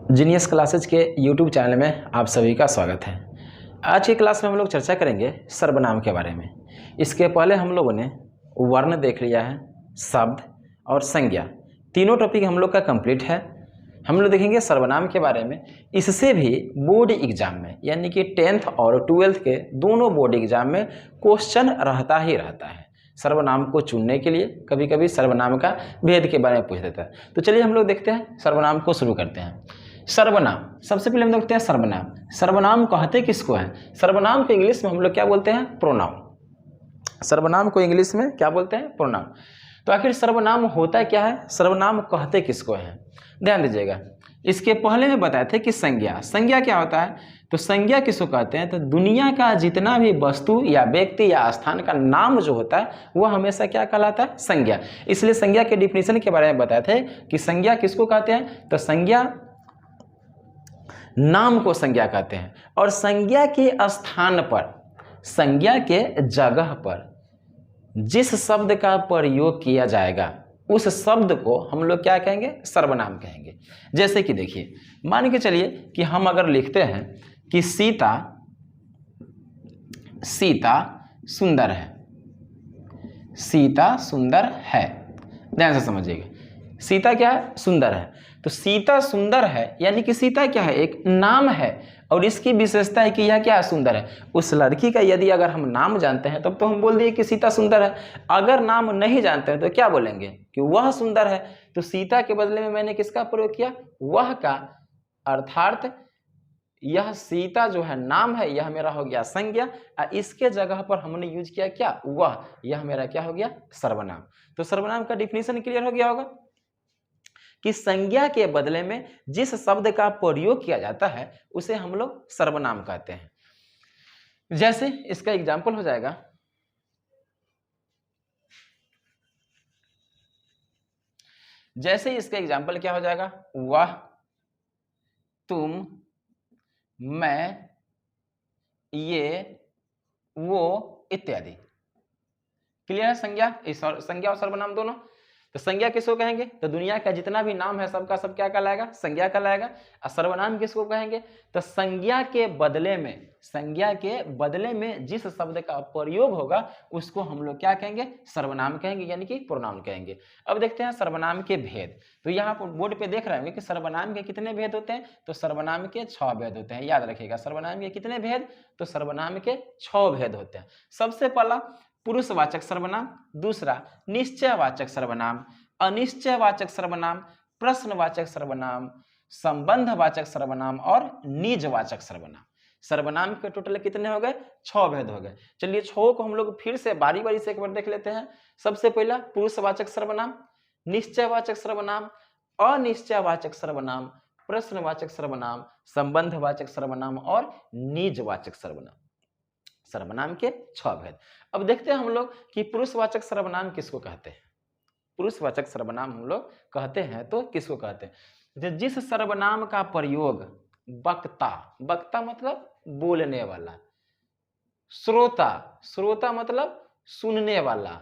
Genius classes के YouTube channel में आप सभी का स्वागत है। आज की क्लास में हम लोग चर्चा करेंगे सर्वनाम के बारे में। इसके पहले हम लोगों ने वर्ण देख लिया है, शब्द और संज्ञा, तीनों टॉपिक हम लोग का कंप्लीट है। हम लोग देखेंगे सर्वनाम के बारे में। इससे भी बोर्ड एग्जाम में यानी कि 10th और 12th के दोनों बोर्ड एग्जाम में क्वेश्चन रहता ही रहता है। सर्वनाम को चुनने के लिए कभी कभी सर्वनाम का भेद के बारे में पूछ देता है। तो चलिए हम लोग देखते हैं, सर्वनाम को शुरू करते हैं। सर्वनाम, सबसे पहले हम देखते हैं सर्वनाम। सर्वनाम कहते किसको है? सर्वनाम को इंग्लिश में हम लोग क्या बोलते हैं? प्रोनाउन। सर्वनाम को इंग्लिश में क्या बोलते हैं? प्रोनाउन। तो आखिर सर्वनाम होता क्या है? सर्वनाम कहते किसको है? ध्यान दीजिएगा, इसके पहले में बताए थे कि संज्ञा। संज्ञा क्या होता है? तो संज्ञा किसको कहते हैं? तो दुनिया का जितना भी वस्तु या व्यक्ति या स्थान का नाम जो होता है वह हमेशा क्या कहलाता है? संज्ञा। इसलिए संज्ञा के डिफिनेशन के बारे में बताए थे कि संज्ञा किसको कहते हैं? तो संज्ञा नाम को संज्ञा कहते हैं। और संज्ञा के स्थान पर, संज्ञा के जगह पर जिस शब्द का प्रयोग किया जाएगा उस शब्द को हम लोग क्या कहेंगे? सर्वनाम कहेंगे। जैसे कि देखिए, मान के चलिए कि हम अगर लिखते हैं कि सीता सुंदर है। सीता सुंदर है, ध्यान से समझिएगा। सीता क्या है? सुंदर है। तो सीता सुंदर है यानी कि सीता क्या है? एक नाम है और इसकी विशेषता है कि यह क्या है? सुंदर है। उस लड़की का यदि अगर हम नाम जानते हैं तब तो हम बोल दिए कि सीता सुंदर है। अगर नाम नहीं जानते हैं तो क्या बोलेंगे? कि वह सुंदर है। तो सीता के बदले में मैंने किसका प्रयोग किया? वह का। अर्थात यह सीता जो है नाम है, यह मेरा हो गया संज्ञा। इसके जगह पर हमने यूज किया क्या? वह। यह मेरा क्या हो गया? सर्वनाम। तो सर्वनाम का डिफिनेशन क्लियर हो गया होगा कि संज्ञा के बदले में जिस शब्द का प्रयोग किया जाता है उसे हम लोग सर्वनाम कहते हैं। जैसे इसका एग्जाम्पल हो जाएगा, जैसे इसका एग्जाम्पल क्या हो जाएगा? वह, तुम, मैं, ये, वो इत्यादि। क्लियर है? संज्ञा और सर्वनाम दोनों। तो संज्ञा किसको कहेंगे? तो दुनिया का जितना भी नाम है सबका सब क्या कहलाएगा? संज्ञा कहलाएगा। और सर्वनाम किसको कहेंगे? तो संज्ञा के बदले में जिस शब्द का प्रयोग होगा उसको हम लोग क्या कहेंगे? सर्वनाम कहेंगे, यानी कि प्रोनाउन कहेंगे। अब देखते हैं सर्वनाम के भेद। तो यहाँ पर बोर्ड पे देख रहे होंगे कि सर्वनाम के कितने भेद होते हैं? तो सर्वनाम के 6 भेद होते हैं। याद रखिएगा, सर्वनाम के कितने भेद? तो सर्वनाम के 6 भेद होते हैं। सबसे पहला पुरुषवाचक सर्वनाम, दूसरा निश्चयवाचक सर्वनाम, अनिश्चयवाचक सर्वनाम, प्रश्नवाचक सर्वनाम, संबंधवाचक सर्वनाम और निजवाचक सर्वनाम। सर्वनाम के टोटल कितने हो गए? 6 भेद हो गए। चलिए 6 को हम लोग फिर से बारी बारी से एक बार देख लेते हैं। सबसे पहला पुरुषवाचक सर्वनाम, निश्चयवाचक सर्वनाम, अनिश्चयवाचक सर्वनाम, प्रश्नवाचक सर्वनाम, संबंधवाचक सर्वनाम और निजवाचक सर्वनाम। सर्वनाम के 6 भेद। अब देखते हैं हम लोग कि पुरुषवाचक सर्वनाम किसको कहते हैं। पुरुषवाचक सर्वनाम हम लोग कहते हैं तो किसको कहते हैं? जिस सर्वनाम का प्रयोग वक्ता, वक्ता मतलब बोलने वाला, श्रोता, श्रोता मतलब सुनने वाला,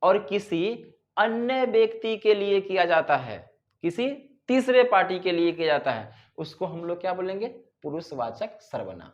और किसी अन्य व्यक्ति के लिए किया जाता है, किसी तीसरे पार्टी के लिए किया जाता है, उसको हम लोग क्या बोलेंगे? पुरुषवाचक सर्वनाम।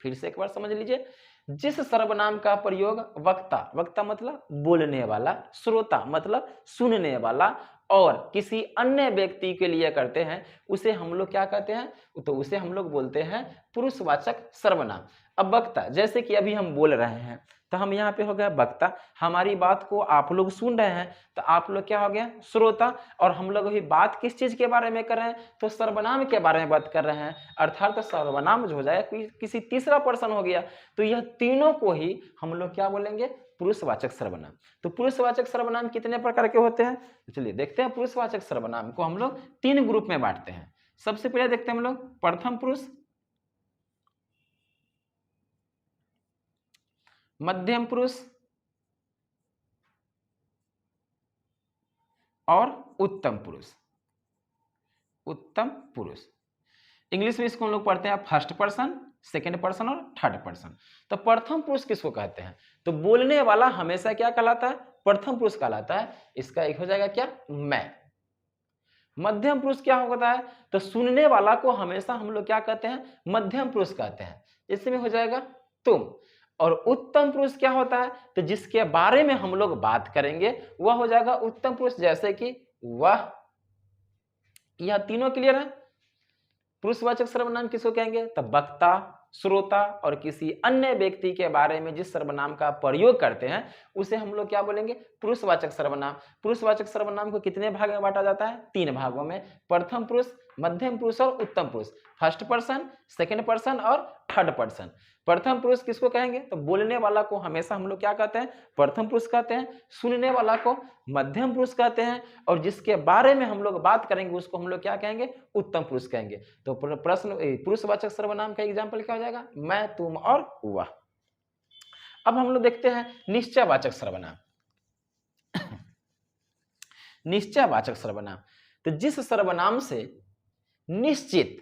फिर से एक बार समझ लीजिए, जिस सर्वनाम का प्रयोग वक्ता, वक्ता मतलब बोलने वाला, श्रोता मतलब सुनने वाला, और किसी अन्य व्यक्ति के लिए करते हैं उसे हम लोग क्या कहते हैं? तो उसे हम लोग बोलते हैं पुरुषवाचक सर्वनाम। अब वक्ता, जैसे कि अभी हम बोल रहे हैं तो हम यहाँ पे हो गया वक्ता, हमारी बात को आप लोग सुन रहे हैं तो आप लोग क्या हो गया? श्रोता। और हम लोग अभी बात किस चीज के बारे में कर रहे हैं? तो सर्वनाम के बारे में बात कर रहे हैं। अर्थात तो सर्वनाम जो हो जाए किसी तीसरा पर्सन हो गया, तो यह तीनों को ही हम लोग क्या बोलेंगे? पुरुषवाचक सर्वनाम। तो पुरुषवाचक सर्वनाम कितने प्रकार के होते हैं? चलिए देखते हैं। पुरुषवाचक सर्वनाम को हम लोग 3 ग्रुप में बांटते हैं। सबसे पहले देखते हैं हम लोग प्रथम पुरुष, मध्यम पुरुष और उत्तम पुरुष। उत्तम पुरुष इंग्लिश में इसको हम लोग पढ़ते हैं फर्स्ट पर्सन, सेकेंड पर्सन और थर्ड पर्सन। तो प्रथम पुरुष किसको कहते हैं? तो बोलने वाला हमेशा क्या कहलाता है? प्रथम पुरुष कहलाता है। इसका एक हो जाएगा क्या? मैं। मध्यम पुरुष क्या होता है, तो सुनने वाला को हमेशा हम लोग क्या कहते हैं, मध्यम पुरुष कहते हैं। इसमें हो जाएगा तुम। और उत्तम पुरुष क्या होता है, तो जिसके बारे में हम लोग बात करेंगे वह हो जाएगा उत्तम पुरुष, जैसे कि वह। यह तीनों क्लियर है। पुरुषवाचक सर्वनाम किसको कहेंगे, तो वक्ता, श्रोता और किसी अन्य व्यक्ति के बारे में जिस सर्वनाम का प्रयोग करते हैं उसे हम लोग क्या बोलेंगे, पुरुषवाचक सर्वनाम। पुरुषवाचक सर्वनाम को कितने भाग में बांटा जाता है, 3 भागों में, प्रथम पुरुष, मध्यम पुरुष और उत्तम पुरुष। फर्स्ट पर्सन, सेकंड पर्सन और थर्ड पर्सन। प्रथम पुरुष किसको कहेंगे, तो बोलने वाला को हमेशा हम लोग क्या कहते हैं, प्रथम पुरुष कहते हैं। सुनने वाला को मध्यम पुरुष कहते हैं, और जिसके बारे में हम लोग बात करेंगे उसको हम लोग क्या कहेंगे, उत्तम पुरुष कहेंगे। तो प्रश्न पुरुषवाचक सर्वनाम का एग्जाम्पल क्या हो जाएगा, मैं, तुम और वह। अब हम लोग देखते हैं निश्चयवाचक सर्वनाम। निश्चयवाचक सर्वनाम, तो जिस सर्वनाम से निश्चित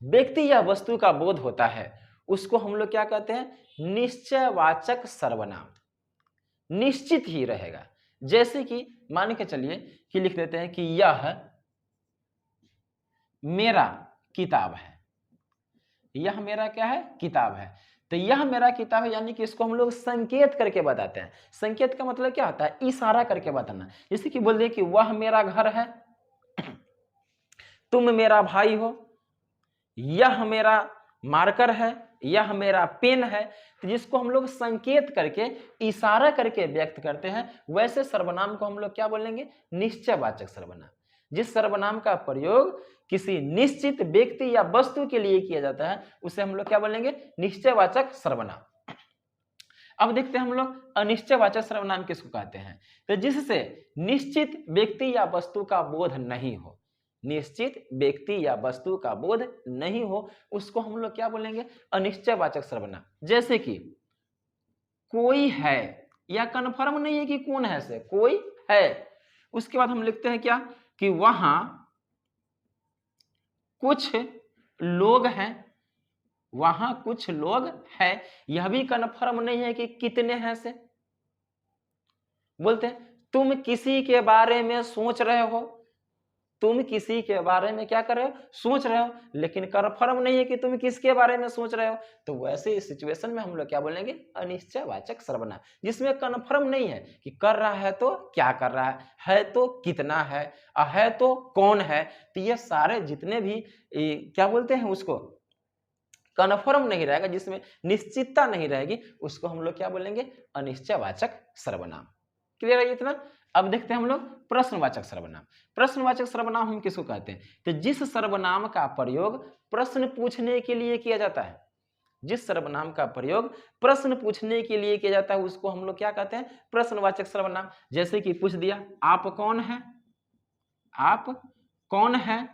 व्यक्ति या वस्तु का बोध होता है उसको हम लोग क्या कहते हैं, निश्चयवाचक सर्वनाम। निश्चित ही रहेगा। जैसे कि मान के चलिए कि लिख देते हैं कि यह मेरा किताब है। यह मेरा क्या है, किताब है। तो यह मेरा किताब है यानी कि इसको हम लोग संकेत करके बताते हैं। संकेत का मतलब क्या होता है, इशारा करके बताना। जैसे कि बोल दिए कि वह मेरा घर है, तुम मेरा भाई हो, यह मेरा मार्कर है, यह मेरा पेन है। तो जिसको हम लोग संकेत करके इशारा करके व्यक्त करते हैं वैसे सर्वनाम को हम लोग क्या बोलेंगे, निश्चयवाचक सर्वनाम। जिस सर्वनाम का प्रयोग किसी निश्चित व्यक्ति या वस्तु के लिए किया जाता है उसे हम लोग क्या बोलेंगे, निश्चयवाचक सर्वनाम। अब देखते हैं हम लोग अनिश्चयवाचक सर्वनाम किसको कहते हैं, तो जिससे निश्चित व्यक्ति या वस्तु का बोध नहीं हो। निश्चित व्यक्ति या वस्तु का बोध नहीं हो उसको हम लोग क्या बोलेंगे, अनिश्चयवाचक सर्वनाम। जैसे कि कोई है, या कन्फर्म नहीं है कि कौन है, से कोई है। उसके बाद हम लिखते हैं क्या, कि वहां कुछ लोग हैं, वहां कुछ लोग हैं। यह भी कन्फर्म नहीं है कि कितने हैं से। बोलते हैं तुम किसी के बारे में सोच रहे हो, तुम किसी के बारे में क्या कर रहे हो, सोच रहे हो, लेकिन कन्फर्म नहीं है कि तुम किसके बारे में सोच रहे हो। तो वैसे इस सिचुएशन में हम लोग क्या बोलेंगे, अनिश्चयवाचक सर्वनाम, जिसमें कन्फर्म नहीं है कि कर रहा है तो क्या कर रहा है तो कितना है तो कौन है। तो ये सारे जितने भी क्या बोलते हैं उसको, कन्फर्म नहीं रहेगा, जिसमें निश्चितता नहीं रहेगी, उसको हम लोग क्या बोलेंगे, अनिश्चयवाचक सर्वनाम। क्लियर है इतना। अब देखते हैं हम लोग प्रश्नवाचक सर्वनाम। प्रश्नवाचक सर्वनाम हम किसको कहते हैं, तो जिस सर्वनाम का प्रयोग प्रश्न पूछने के लिए किया जाता है। जिस सर्वनाम का प्रयोग प्रश्न पूछने के लिए किया जाता है उसको हम लोग क्या कहते हैं, प्रश्नवाचक सर्वनाम। जैसे कि पूछ दिया, आप कौन है, आप कौन है,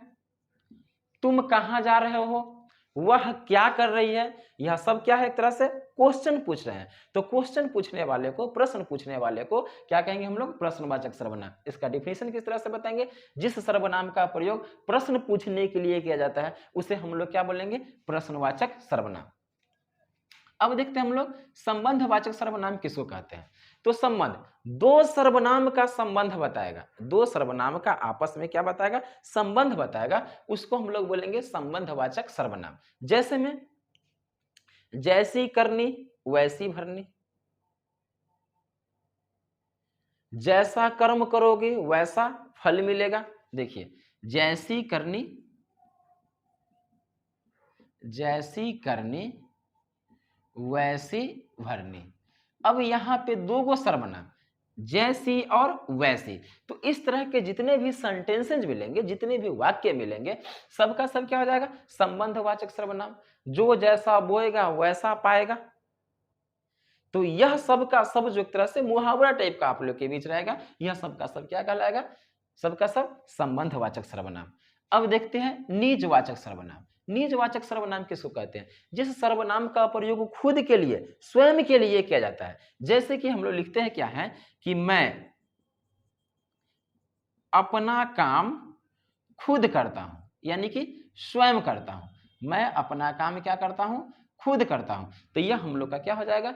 तुम कहां जा रहे हो, वह क्या कर रही है। यह सब क्या है, एक तरह से क्वेश्चन पूछ रहे हैं। तो क्वेश्चन पूछने वाले को, प्रश्न पूछने वाले को क्या कहेंगे हम लोग, प्रश्नवाचक सर्वनाम। इसका डिफिनेशन किस तरह से बताएंगे, जिस सर्वनाम का प्रयोग प्रश्न पूछने के लिए किया जाता है उसे हम लोग क्या बोलेंगे, प्रश्नवाचक सर्वनाम। अब देखते हैं हम लोग संबंधवाचक सर्वनाम किसको कहते हैं। तो संबंध, दो सर्वनाम का संबंध बताएगा, दो सर्वनाम का आपस में क्या बताएगा, संबंध बताएगा, उसको हम लोग बोलेंगे संबंधवाचक सर्वनाम। जैसे में जैसी करनी वैसी भरनी, जैसा कर्म करोगे वैसा फल मिलेगा। देखिए जैसी करनी वैसी भरनी। अब यहाँ पे दो गो सर्वनाम, जैसी और वैसी। तो इस तरह के जितने भी सेंटेंसेस मिलेंगे, जितने भी वाक्य मिलेंगे, सबका सब क्या हो जाएगा, संबंधवाचक सर्वनाम। जो जैसा बोएगा वैसा पाएगा। तो यह सब का सब जो एक तरह से मुहावरा टाइप का आप लोग के बीच रहेगा, यह सब का सब क्या कहलाएगा, सबका सब संबंधवाचक सर्वनाम। अब देखते हैं निजवाचक सर्वनाम। निजवाचक सर्वनाम किसको कहते हैं, जिस सर्वनाम का प्रयोग खुद के लिए, स्वयं के लिए किया जाता है। जैसे कि हम लोग लिखते हैं क्या है, कि मैं अपना काम खुद करता हूं, यानी कि स्वयं करता हूं। मैं अपना काम क्या करता हूं, खुद करता हूं। तो यह हम लोग का क्या हो जाएगा,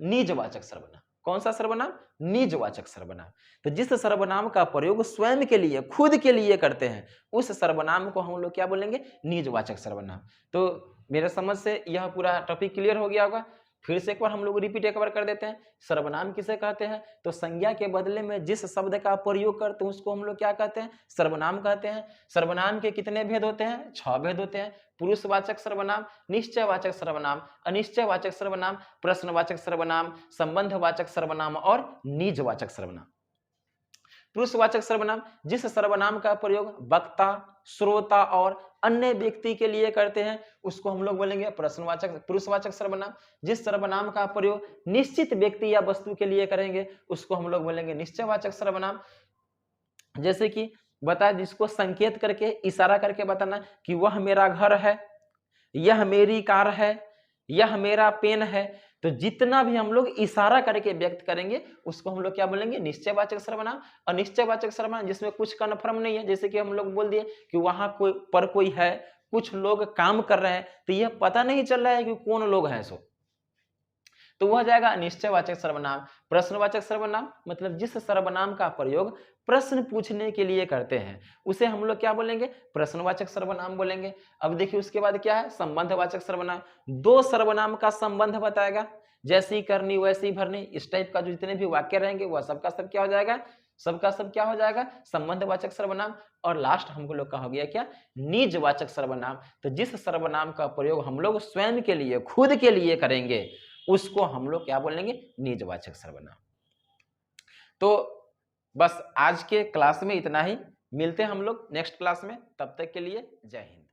निजवाचक सर्वनाम। कौन सा सर्वनाम? निजवाचक सर्वनाम। तो जिस सर्वनाम का प्रयोग स्वयं के लिए, खुद के लिए करते हैं, उस सर्वनाम को हम लोग क्या बोलेंगे? निजवाचक सर्वनाम। तो मेरे समझ से यह पूरा टॉपिक क्लियर हो गया होगा। फिर से एक बार हम लोग रिपीट एक बार कर देते हैं। सर्वनाम किसे कहते हैं? तो संज्ञा के बदले में जिस शब्द का प्रयोग करते हैं उसको हम लोग क्या कहते हैं? सर्वनाम कहते हैं। सर्वनाम के कितने भेद होते हैं? 6 भेद होते हैं। पुरुषवाचक सर्वनाम, निश्चयवाचक सर्वनाम, अनिश्चयवाचक सर्वनाम, प्रश्नवाचक सर्वनाम, संबंधवाचक सर्वनाम और निजवाचक सर्वनाम। पुरुषवाचक सर्वनाम, जिस सर्वनाम का प्रयोग वक्ता, श्रोता और अन्य व्यक्ति के लिए करते हैं उसको हम लोग बोलेंगे प्रश्नवाचक पुरुषवाचक सर्वनाम। जिस सर्वनाम का प्रयोग निश्चित व्यक्ति या वस्तु के लिए करेंगे उसको हम लोग बोलेंगे निश्चयवाचक सर्वनाम। जैसे कि बता, जिसको संकेत करके, इशारा करके बताना कि वह मेरा घर है, यह मेरी कार है, यह मेरा पेन है। तो जितना भी हम लोग इशारा करके व्यक्त करेंगे उसको हम लोग क्या बोलेंगे? निश्चयवाचक सर्वनाम। अनिश्चयवाचक सर्वनाम, जिसमें कुछ कन्फर्म नहीं है, जैसे कि हम लोग बोल दिए कि वहां कोई है, कुछ लोग काम कर रहे हैं, तो यह पता नहीं चल रहा है कि कौन लोग हैं सो, तो वह जाएगा अनिश्चयवाचक सर्वनाम। प्रश्नवाचक सर्वनाम मतलब जिस सर्वनाम का प्रयोग प्रश्न पूछने के लिए करते हैं उसे हम लोग क्या बोलेंगे? प्रश्नवाचक सर्वनाम बोलेंगे। अब देखिए उसके बाद क्या है? संबंधवाचक सर्वनाम। दो सर्वनाम का संबंध बताएगा, जैसी करनी वैसी भरनी, इस टाइप का जो जितने भी वाक्य रहेंगे वह सबका सब क्या हो जाएगा? सबका सब क्या हो जाएगा? संबंधवाचक सर्वनाम। और लास्ट हम लोग का हो गया क्या? निजवाचक सर्वनाम। तो जिस सर्वनाम का प्रयोग हम लोग स्वयं के लिए, खुद के लिए करेंगे उसको हम लोग क्या बोलेंगे? निजवाचक सर्वनाम। तो बस आज के क्लास में इतना ही। मिलते हैं हम लोग नेक्स्ट क्लास में, तब तक के लिए जय हिंद।